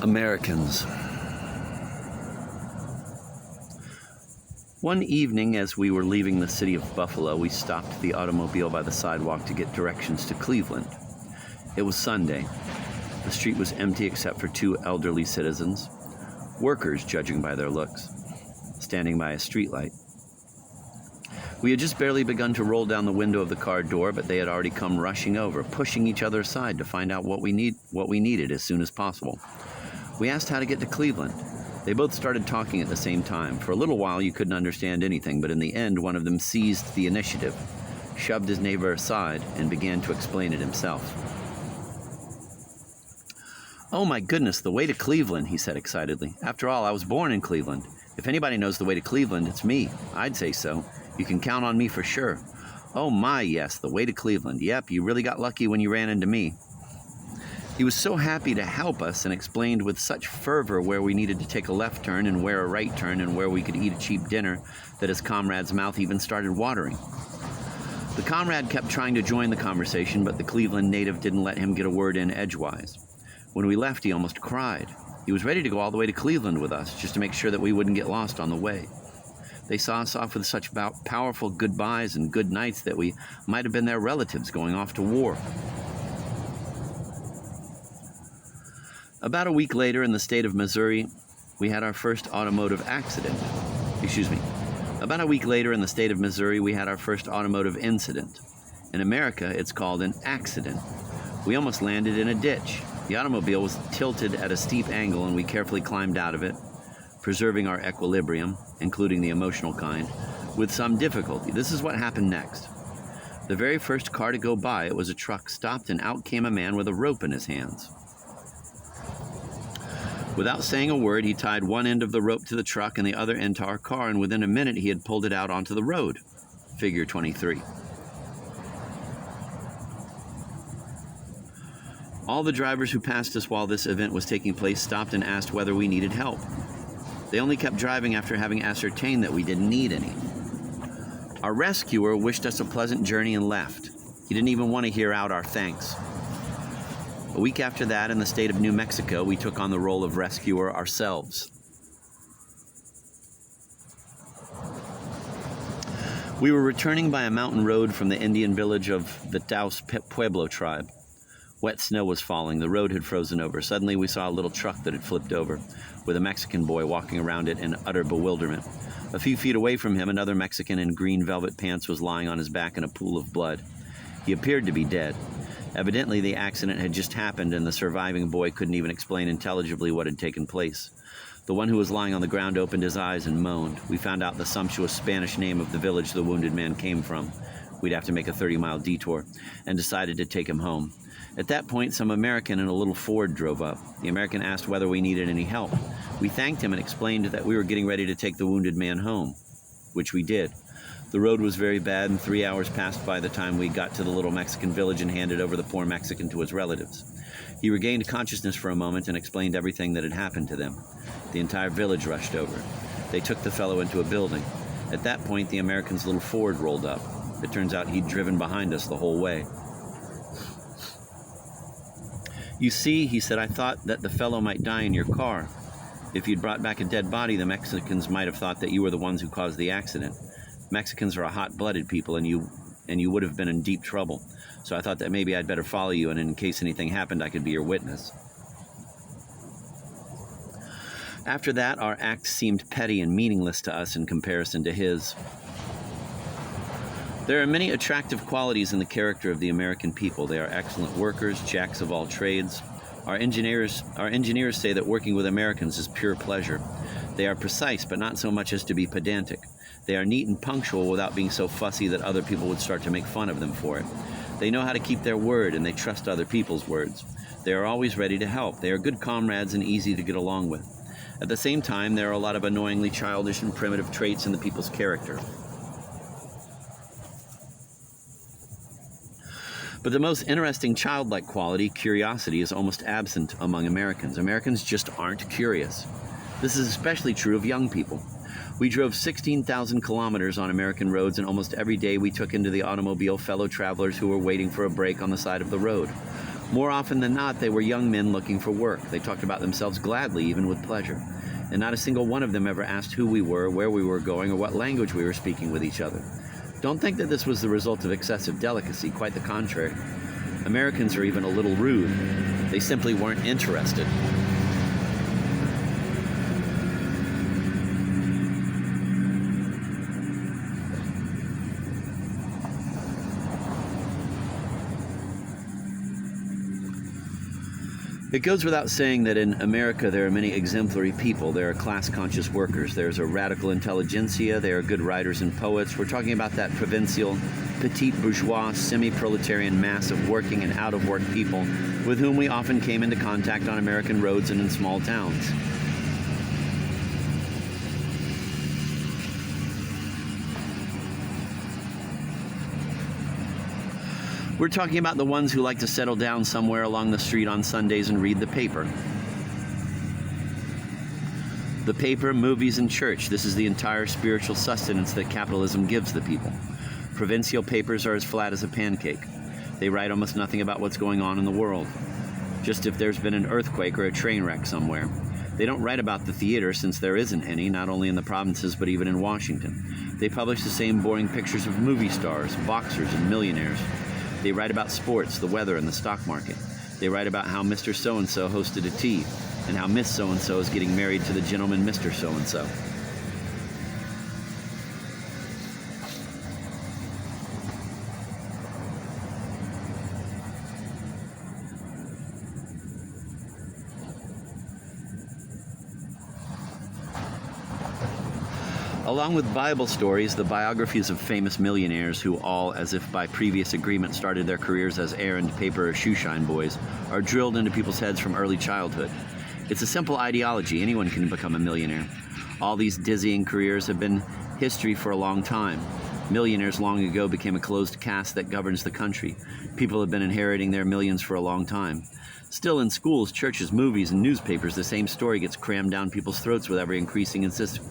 Americans. One evening, as we were leaving the city of Buffalo, we stopped the automobile by the sidewalk to get directions to Cleveland. It was Sunday. The street was empty except for two elderly citizens, workers judging by their looks, standing by a streetlight. We had just barely begun to roll down the window of the car door, but they had already come rushing over, pushing each other aside to find out what we needed as soon as possible. We asked how to get to Cleveland. They both started talking at the same time. For a little while, you couldn't understand anything, but in the end, one of them seized the initiative, shoved his neighbor aside, and began to explain it himself. "Oh my goodness, the way to Cleveland," he said excitedly. "After all, I was born in Cleveland. If anybody knows the way to Cleveland, it's me. I'd say so. You can count on me for sure. Oh my, yes, the way to Cleveland. Yep, you really got lucky when you ran into me." He was so happy to help us and explained with such fervor where we needed to take a left turn and where a right turn and where we could eat a cheap dinner that his comrade's mouth even started watering. The comrade kept trying to join the conversation, but the Cleveland native didn't let him get a word in edgewise. When we left, he almost cried. He was ready to go all the way to Cleveland with us, just to make sure that we wouldn't get lost on the way. They saw us off with such powerful goodbyes and good nights that we might have been their relatives going off to war. About a week later, in the state of Missouri, we had our first automotive accident. About a week later, in the state of Missouri, we had our first automotive incident. In America, it's called an accident. We almost landed in a ditch. The automobile was tilted at a steep angle, and we carefully climbed out of it, preserving our equilibrium, including the emotional kind, with some difficulty. This is what happened next. The very first car to go by, it was a truck, stopped, and out came a man with a rope in his hands. Without saying a word, he tied one end of the rope to the truck and the other end to our car, and within a minute he had pulled it out onto the road. Figure 23. All the drivers who passed us while this event was taking place stopped and asked whether we needed help. They only kept driving after having ascertained that we didn't need any. Our rescuer wished us a pleasant journey and left. He didn't even want to hear out our thanks. A week after that, in the state of New Mexico, we took on the role of rescuer ourselves. We were returning by a mountain road from the Indian village of the Taos Pueblo tribe. Wet snow was falling. The road had frozen over. Suddenly, we saw a little truck that had flipped over, with a Mexican boy walking around it in utter bewilderment. A few feet away from him, another Mexican in green velvet pants was lying on his back in a pool of blood. He appeared to be dead. Evidently, the accident had just happened, and the surviving boy couldn't even explain intelligibly what had taken place. The one who was lying on the ground opened his eyes and moaned. We found out the sumptuous Spanish name of the village the wounded man came from. We'd have to make a 30-mile detour, and decided to take him home. At that point, some American in a little Ford drove up. The American asked whether we needed any help. We thanked him and explained that we were getting ready to take the wounded man home, which we did. The road was very bad, and 3 hours passed by the time we got to the little Mexican village and handed over the poor Mexican to his relatives. He regained consciousness for a moment and explained everything that had happened to them. The entire village rushed over. They took the fellow into a building. At that point, the American's little Ford rolled up. It turns out he'd driven behind us the whole way. "You see," he said, "I thought that the fellow might die in your car. If you'd brought back a dead body, the Mexicans might have thought that you were the ones who caused the accident. Mexicans are a hot-blooded people, and you would have been in deep trouble. So I thought that maybe I'd better follow you, and in case anything happened, I could be your witness." After that, our act seemed petty and meaningless to us in comparison to his. There are many attractive qualities in the character of the American people. They are excellent workers, jacks of all trades. Our engineers say that working with Americans is pure pleasure. They are precise, but not so much as to be pedantic. They are neat and punctual without being so fussy that other people would start to make fun of them for it. They know how to keep their word, and they trust other people's words. They are always ready to help. They are good comrades and easy to get along with. At the same time, there are a lot of annoyingly childish and primitive traits in the people's character. But the most interesting childlike quality, curiosity, is almost absent among Americans. Americans just aren't curious. This is especially true of young people. We drove 16,000 kilometers on American roads, and almost every day we took into the automobile fellow travelers who were waiting for a break on the side of the road. More often than not, they were young men looking for work. They talked about themselves gladly, even with pleasure. And not a single one of them ever asked who we were, where we were going, or what language we were speaking with each other. Don't think that this was the result of excessive delicacy, quite the contrary. Americans are even a little rude. They simply weren't interested. It goes without saying that in America there are many exemplary people. There are class-conscious workers. There's a radical intelligentsia. There are good writers and poets. We're talking about that provincial, petite bourgeois, semi-proletarian mass of working and out-of-work people with whom we often came into contact on American roads and in small towns. We're talking about the ones who like to settle down somewhere along the street on Sundays and read the paper. The paper, movies, and church. This is the entire spiritual sustenance that capitalism gives the people. Provincial papers are as flat as a pancake. They write almost nothing about what's going on in the world. Just if there's been an earthquake or a train wreck somewhere. They don't write about the theater since there isn't any, not only in the provinces but even in Washington. They publish the same boring pictures of movie stars, boxers, and millionaires. They write about sports, the weather, and the stock market. They write about how Mr. So-and-so hosted a tea, and how Miss So-and-so is getting married to the gentleman Mr. So-and-so. Along with Bible stories, the biographies of famous millionaires who all, as if by previous agreement, started their careers as errand, paper, or shoeshine boys, are drilled into people's heads from early childhood. It's a simple ideology. Anyone can become a millionaire. All these dizzying careers have been history for a long time. Millionaires long ago became a closed caste that governs the country. People have been inheriting their millions for a long time. Still, in schools, churches, movies, and newspapers, the same story gets crammed down people's throats with ever-increasing insistence.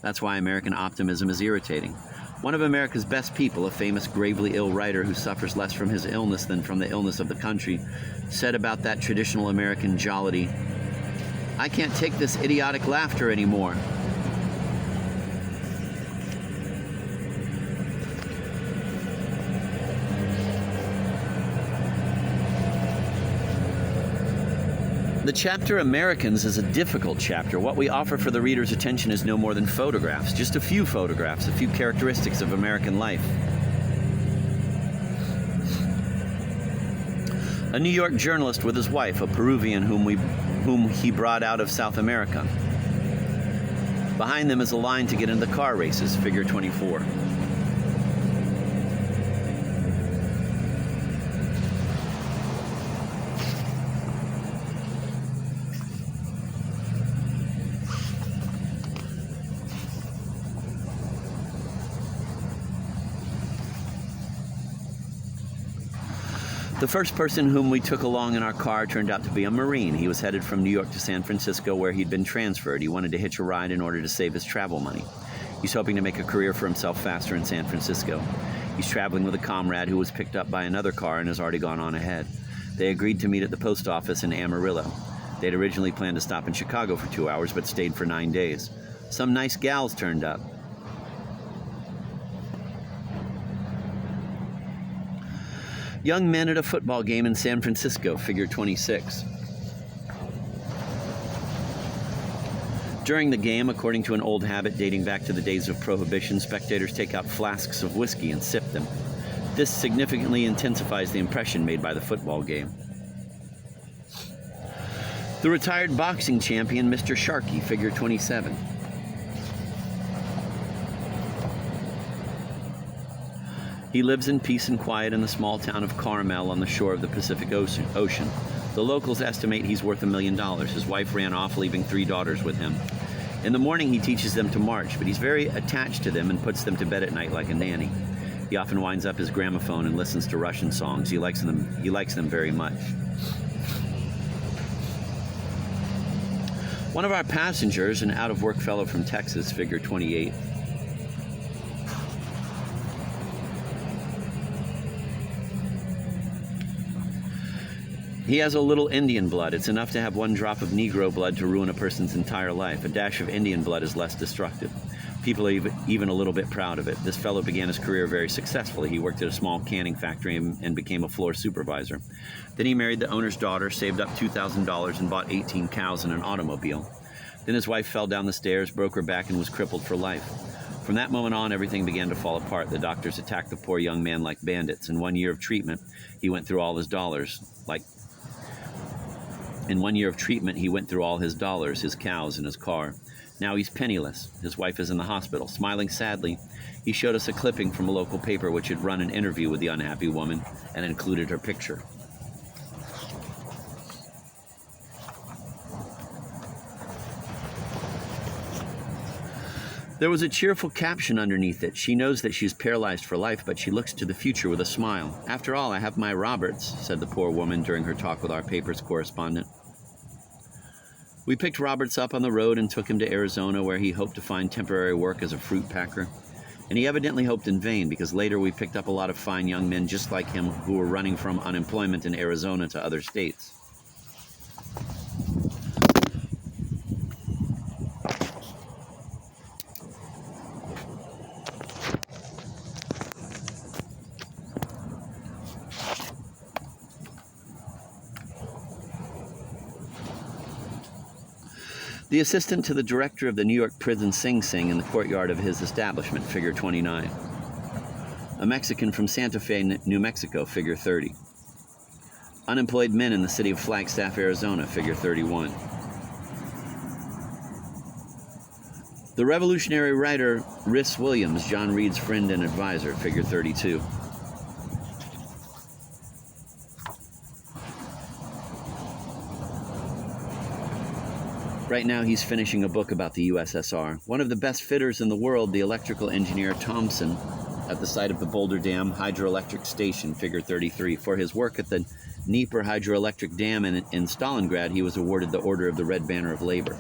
That's why American optimism is irritating. One of America's best people, a famous gravely ill writer who suffers less from his illness than from the illness of the country, said about that traditional American jollity, "I can't take this idiotic laughter anymore." The chapter Americans is a difficult chapter. What we offer for the reader's attention is no more than photographs, just a few photographs, a few characteristics of American life. A New York journalist with his wife, a Peruvian whom he brought out of South America. Behind them is a line to get into the car races, figure 24. The first person whom we took along in our car turned out to be a Marine. He was headed from New York to San Francisco, where he'd been transferred. He wanted to hitch a ride in order to save his travel money. He's hoping to make a career for himself faster in San Francisco. He's traveling with a comrade who was picked up by another car and has already gone on ahead. They agreed to meet at the post office in Amarillo. They'd originally planned to stop in Chicago for 2 hours, but stayed for 9 days. Some nice gals turned up. Young men at a football game in San Francisco, figure 26. During the game, according to an old habit dating back to the days of Prohibition, spectators take out flasks of whiskey and sip them. This significantly intensifies the impression made by the football game. The retired boxing champion, Mr. Sharkey, figure 27. He lives in peace and quiet in the small town of Carmel on the shore of the Pacific Ocean. The locals estimate he's worth $1 million. His wife ran off, leaving 3 daughters with him. In the morning, he teaches them to march, but he's very attached to them and puts them to bed at night like a nanny. He often winds up his gramophone and listens to Russian songs. He likes them very much. One of our passengers, an out-of-work fellow from Texas, figure 28, He has a little Indian blood. It's enough to have one drop of Negro blood to ruin a person's entire life. A dash of Indian blood is less destructive. People are even a little bit proud of it. This fellow began his career very successfully. He worked at a small canning factory and became a floor supervisor. Then he married the owner's daughter, saved up $2,000 and bought 18 cows and an automobile. Then his wife fell down the stairs, broke her back, and was crippled for life. From that moment on, everything began to fall apart. The doctors attacked the poor young man like bandits. In 1 year of treatment, he went through all his dollars, his cows, and his car. Now he's penniless. His wife is in the hospital. Smiling sadly, he showed us a clipping from a local paper which had run an interview with the unhappy woman and included her picture. There was a cheerful caption underneath it. She knows that she's paralyzed for life, but she looks to the future with a smile. After all, I have my Roberts, said the poor woman during her talk with our paper's correspondent. We picked Roberts up on the road and took him to Arizona, where he hoped to find temporary work as a fruit packer. And he evidently hoped in vain, because later we picked up a lot of fine young men just like him who were running from unemployment in Arizona to other states. The assistant to the director of the New York prison Sing Sing in the courtyard of his establishment, figure 29. A Mexican from Santa Fe, New Mexico, figure 30. Unemployed men in the city of Flagstaff, Arizona, figure 31. The revolutionary writer Rhys Williams, John Reed's friend and advisor, figure 32. Right now he's finishing a book about the USSR. One of the best fitters in the world, the electrical engineer Thompson, at the site of the Boulder Dam Hydroelectric Station, figure 33. For his work at the Dnieper Hydroelectric Dam in Stalingrad, he was awarded the Order of the Red Banner of Labor.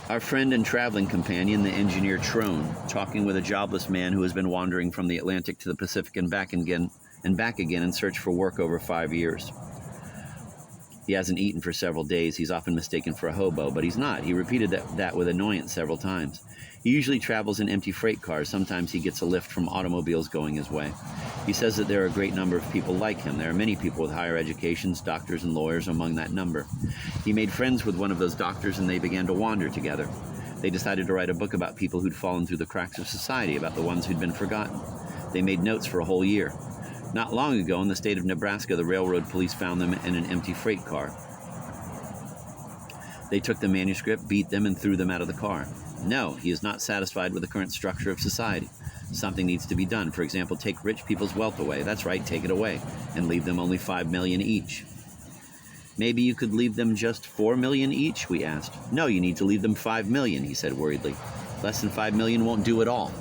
Our friend and traveling companion, the engineer Trone, talking with a jobless man who has been wandering from the Atlantic to the Pacific and back again in search for work over 5 years. He hasn't eaten for several days. He's often mistaken for a hobo, but he's not. He repeated that with annoyance several times. He usually travels in empty freight cars. Sometimes he gets a lift from automobiles going his way. He says that there are a great number of people like him. There are many people with higher educations, doctors and lawyers among that number. He made friends with one of those doctors and they began to wander together. They decided to write a book about people who'd fallen through the cracks of society, about the ones who'd been forgotten. They made notes for a whole year. Not long ago, in the state of Nebraska, the railroad police found them in an empty freight car. They took the manuscript, beat them, and threw them out of the car. No, he is not satisfied with the current structure of society. Something needs to be done. For example, take rich people's wealth away. That's right, take it away, and leave them only $5 million each. Maybe you could leave them just $4 million each, we asked. No, you need to leave them $5 million, he said worriedly. Less than $5 million won't do at all.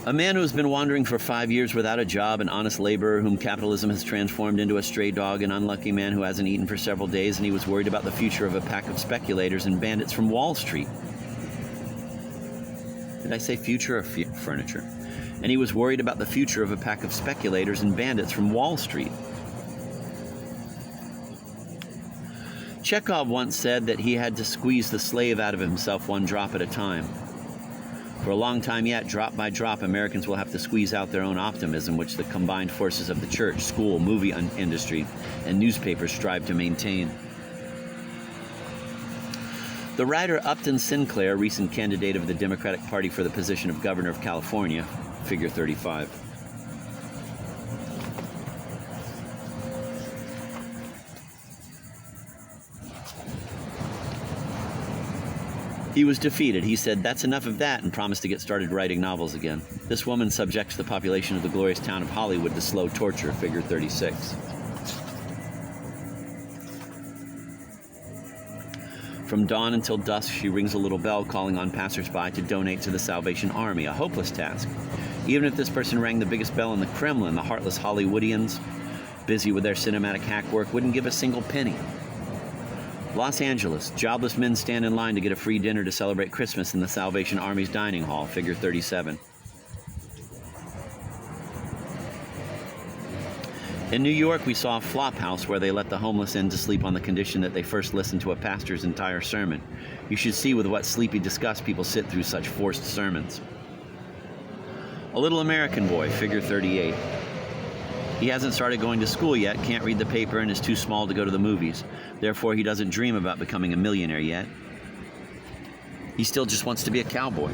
A man who has been wandering for 5 years without a job, an honest laborer whom capitalism has transformed into a stray dog, an unlucky man who hasn't eaten for several days, and he was worried about the future of a pack of speculators and bandits from Wall Street. Did I say future or furniture? And he was worried about the future of a pack of speculators and bandits from Wall Street. Chekhov once said that he had to squeeze the slave out of himself one drop at a time. For a long time yet, drop by drop, Americans will have to squeeze out their own optimism, which the combined forces of the church, school, movie industry, and newspapers strive to maintain. The writer Upton Sinclair, recent candidate of the Democratic Party for the position of governor of California, figure 35. He was defeated. He said, "That's enough of that," and promised to get started writing novels again. This woman subjects the population of the glorious town of Hollywood to slow torture, figure 36. From dawn until dusk, she rings a little bell calling on passersby to donate to the Salvation Army, a hopeless task. Even if this person rang the biggest bell in the Kremlin, the heartless Hollywoodians, busy with their cinematic hack work, wouldn't give a single penny. Los Angeles, jobless men stand in line to get a free dinner to celebrate Christmas in the Salvation Army's dining hall, figure 37. In New York, we saw a flop house where they let the homeless in to sleep on the condition that they first listen to a pastor's entire sermon. You should see with what sleepy disgust people sit through such forced sermons. A little American boy, figure 38. He hasn't started going to school yet, can't read the paper, and is too small to go to the movies. Therefore, he doesn't dream about becoming a millionaire yet. He still just wants to be a cowboy.